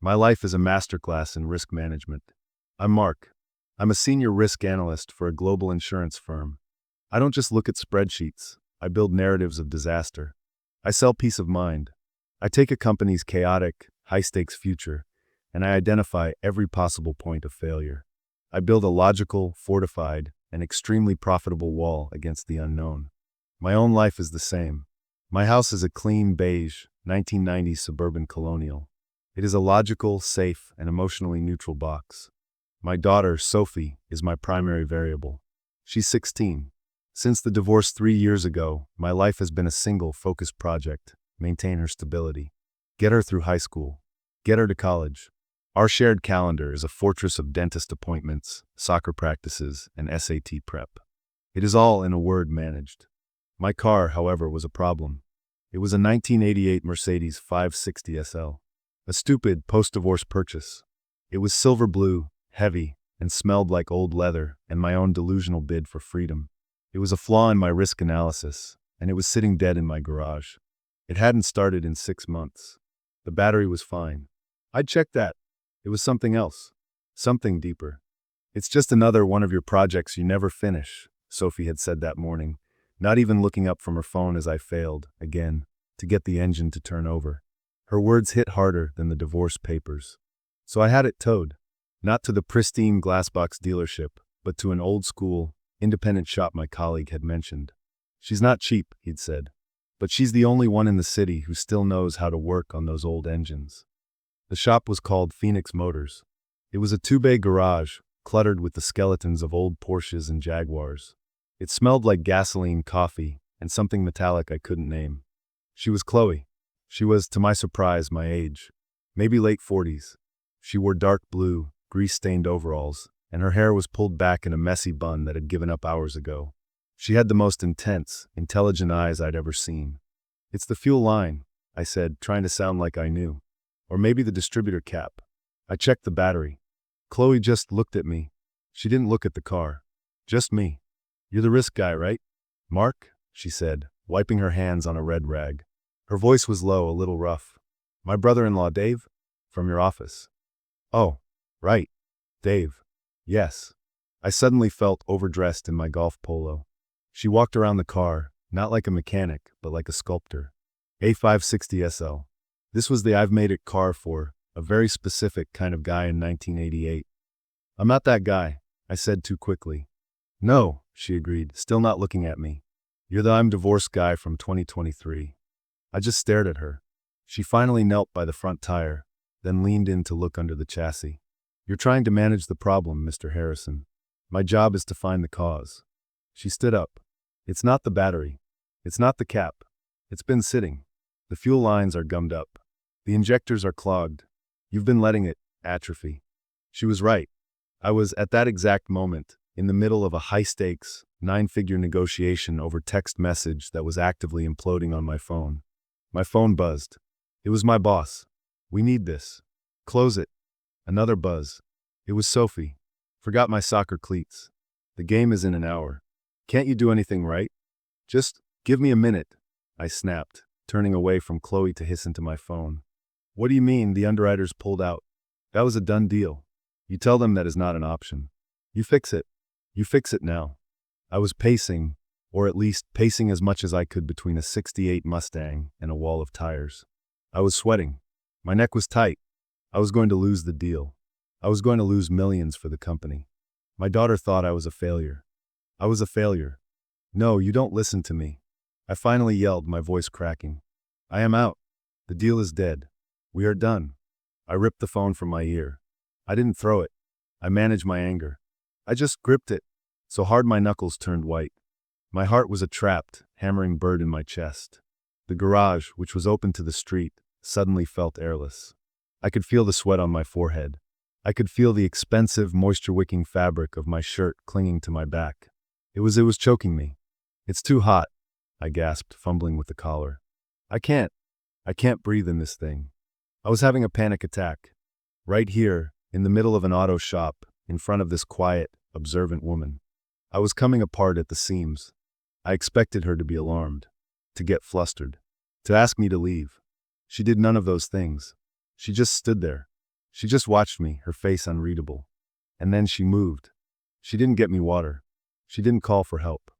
My life is a masterclass in risk management. I'm Mark. I'm a senior risk analyst for a global insurance firm. I don't just look at spreadsheets. I build narratives of disaster. I sell peace of mind. I take a company's chaotic, high-stakes future, and I identify every possible point of failure. I build a logical, fortified, and extremely profitable wall against the unknown. My own life is the same. My house is a clean, beige, 1990s suburban colonial. It is a logical, safe, and emotionally neutral box. My daughter, Sophie, is my primary variable. She's 16. Since the divorce 3 years ago, my life has been a single, focused project: maintain her stability, get her through high school, get her to college. Our shared calendar is a fortress of dentist appointments, soccer practices, and SAT prep. It is all, in a word, managed. My car, however, was a problem. It was a 1988 Mercedes 560 SL. A stupid, post-divorce purchase. It was silver blue, heavy, and smelled like old leather and my own delusional bid for freedom. It was a flaw in my risk analysis, and it was sitting dead in my garage. It hadn't started in 6 months. The battery was fine. I'd checked that. It was something else. Something deeper. "It's just another one of your projects you never finish," Sophie had said that morning, not even looking up from her phone as I failed, again, to get the engine to turn over. Her words hit harder than the divorce papers. So I had it towed. Not to the pristine glassbox dealership, but to an old-school, independent shop my colleague had mentioned. "She's not cheap," he'd said, "but she's the only one in the city who still knows how to work on those old engines." The shop was called Phoenix Motors. It was a 2-bay garage, cluttered with the skeletons of old Porsches and Jaguars. It smelled like gasoline, coffee, and something metallic I couldn't name. She was Chloe. She was, to my surprise, my age, maybe late 40s. She wore dark blue, grease-stained overalls, and her hair was pulled back in a messy bun that had given up hours ago. She had the most intense, intelligent eyes I'd ever seen. "It's the fuel line," I said, trying to sound like I knew. "Or maybe the distributor cap." I checked the battery. Chloe just looked at me. She didn't look at the car. Just me. "You're the risk guy, right?" "Mark," she said, wiping her hands on a red rag. Her voice was low, a little rough. "My brother-in-law, Dave? From your office." "Oh, right. Dave. Yes." I suddenly felt overdressed in my golf polo. She walked around the car, not like a mechanic, but like a sculptor. A560 SL. This was the I've made it car for a very specific kind of guy in 1988. "I'm not that guy," I said too quickly. "No," she agreed, still not looking at me. "You're the I'm divorced guy from 2023. I just stared at her. She finally knelt by the front tire, then leaned in to look under the chassis. "You're trying to manage the problem, Mr. Harrison. My job is to find the cause." She stood up. "It's not the battery. It's not the cap. It's been sitting. The fuel lines are gummed up. The injectors are clogged. You've been letting it atrophy." She was right. I was, at that exact moment, in the middle of a high-stakes, 9-figure negotiation over text message that was actively imploding on my phone. My phone buzzed. It was my boss. "We need this. Close it." Another buzz. It was Sophie. "Forgot my soccer cleats. The game is in an hour. Can't you do anything right? Just give me a minute," I snapped, turning away from Chloe to hiss into my phone. "What do you mean the underwriters pulled out? That was a done deal. You tell them that is not an option. You fix it. You fix it now." I was pacing, or at least pacing as much as I could between a '68 Mustang and a wall of tires. I was sweating. My neck was tight. I was going to lose the deal. I was going to lose millions for the company. My daughter thought I was a failure. I was a failure. "No, you don't listen to me," I finally yelled, my voice cracking. "I am out. The deal is dead. We are done." I ripped the phone from my ear. I didn't throw it. I managed my anger. I just gripped it, so hard my knuckles turned white. My heart was a trapped, hammering bird in my chest. The garage, which was open to the street, suddenly felt airless. I could feel the sweat on my forehead. I could feel the expensive, moisture-wicking fabric of my shirt clinging to my back. It was choking me. "It's too hot," I gasped, fumbling with the collar. I can't breathe in this thing." I was having a panic attack. Right here, in the middle of an auto shop, in front of this quiet, observant woman. I was coming apart at the seams. I expected her to be alarmed, to get flustered, to ask me to leave. She did none of those things. She just stood there. She just watched me, her face unreadable. And then she moved. She didn't get me water. She didn't call for help.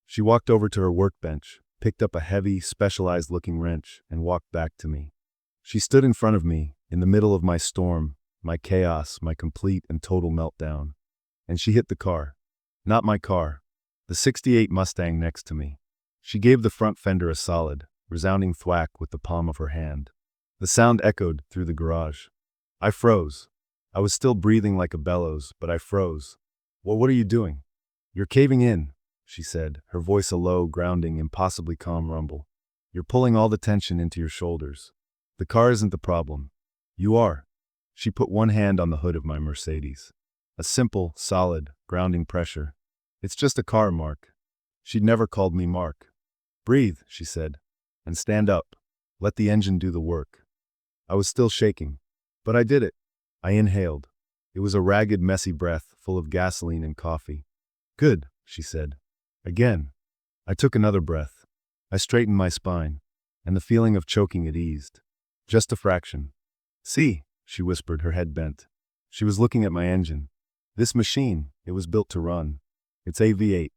She walked over to her workbench, picked up a heavy, specialized-looking wrench, and walked back to me. She stood in front of me, in the middle of my storm, my chaos, my complete and total meltdown. And she hit the car. Not my car. The '68 Mustang next to me. She gave the front fender a solid, resounding thwack with the palm of her hand. The sound echoed through the garage. I froze. I was still breathing like a bellows, but I froze. "Well, what are you doing?" "You're caving in," she said, her voice a low, grounding, impossibly calm rumble. "You're pulling all the tension into your shoulders. The car isn't the problem. You are." She put one hand on the hood of my Mercedes. A simple, solid, grounding pressure. "It's just a car, Mark." She'd never called me Mark. "Breathe," she said, "and stand up. Let the engine do the work." I was still shaking, but I did it. I inhaled. It was a ragged, messy breath, full of gasoline and coffee. "Good," she said. Again. I took another breath. I straightened my spine, and the feeling of choking it eased. Just a fraction. "See," she whispered, her head bent. She was looking at my engine. "This machine, it was built to run. It's a V8.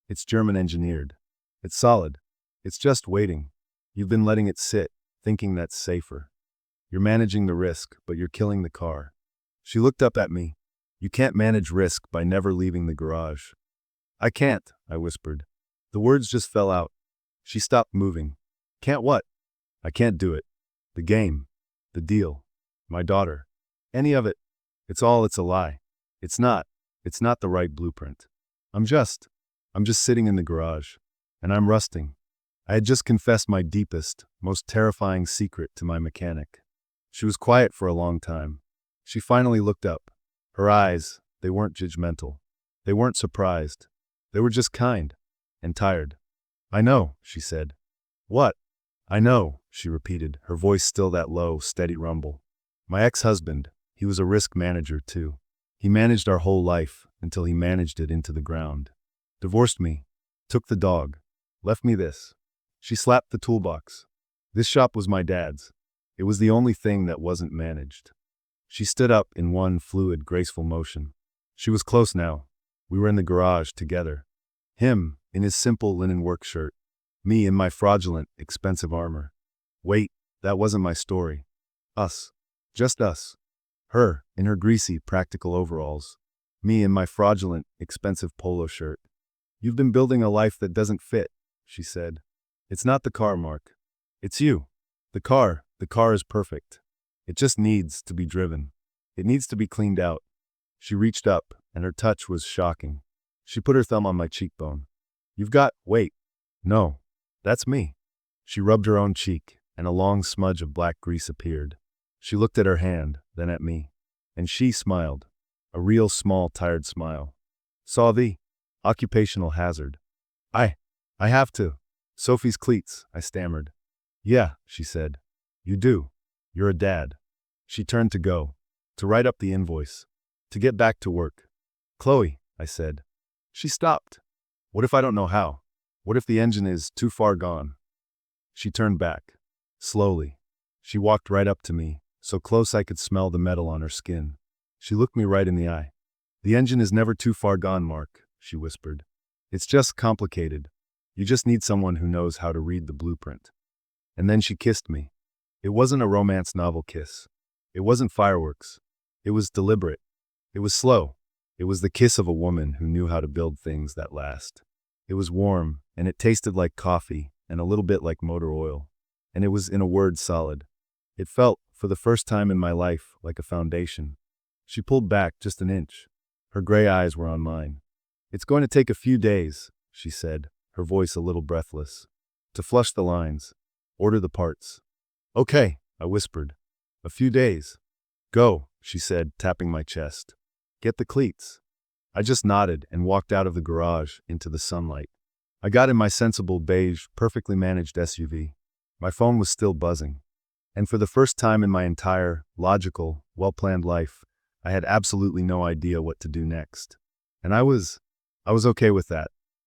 It's German engineered. It's solid. It's just waiting. You've been letting it sit, thinking that's safer. You're managing the risk, but you're killing the car." She looked up at me. "You can't manage risk by never leaving the garage." "I can't," I whispered. The words just fell out. She stopped moving. "Can't what?" "I can't do it. The game. The deal. My daughter. Any of it. It's a lie. It's not the right blueprint. I'm just sitting in the garage. And I'm rusting." I had just confessed my deepest, most terrifying secret to my mechanic. She was quiet for a long time. She finally looked up. Her eyes, they weren't judgmental. They weren't surprised. They were just kind. And tired. "I know," she said. "What?" "I know," she repeated, her voice still that low, steady rumble. "My ex-husband, he was a risk manager too. He managed our whole life until he managed it into the ground. Divorced me. Took the dog. Left me this." She slapped the toolbox. "This shop was my dad's. It was the only thing that wasn't managed." She stood up in one fluid, graceful motion. She was close now. We were in the garage together. Him, in his simple linen work shirt. Me in my fraudulent, expensive armor. Wait, that wasn't my story. Us. Just us. Her, in her greasy, practical overalls. Me in my fraudulent, expensive polo shirt. "You've been building a life that doesn't fit," she said. "It's not the car, Mark. It's you. The car is perfect. It just needs to be driven. It needs to be cleaned out." She reached up, and her touch was shocking. She put her thumb on my cheekbone. Wait. No. That's me." She rubbed her own cheek, and a long smudge of black grease appeared. She looked at her hand, then at me. And she smiled. A real small, tired smile. "Saw the occupational hazard. I have to. Sophie's cleats," I stammered. "Yeah," she said. "You do. You're a dad." She turned to go. To write up the invoice. To get back to work. "Chloe," I said. She stopped. "What if I don't know how? What if the engine is too far gone?" She turned back. Slowly. She walked right up to me, so close I could smell the metal on her skin. She looked me right in the eye. "The engine is never too far gone, Mark," she whispered. "It's just complicated. You just need someone who knows how to read the blueprint." And then she kissed me. It wasn't a romance novel kiss. It wasn't fireworks. It was deliberate. It was slow. It was the kiss of a woman who knew how to build things that last. It was warm, and it tasted like coffee, and a little bit like motor oil. And it was, in a word, solid. It felt, for the first time in my life, like a foundation. She pulled back just an inch. Her gray eyes were on mine. "It's going to take a few days," she said, her voice a little breathless. "To flush the lines. Order the parts." "Okay," I whispered. "A few days." "Go," she said, tapping my chest. "Get the cleats." I just nodded and walked out of the garage into the sunlight. I got in my sensible beige, perfectly managed SUV. My phone was still buzzing. And for the first time in my entire, logical, well-planned life, I had absolutely no idea what to do next. And I was okay with that.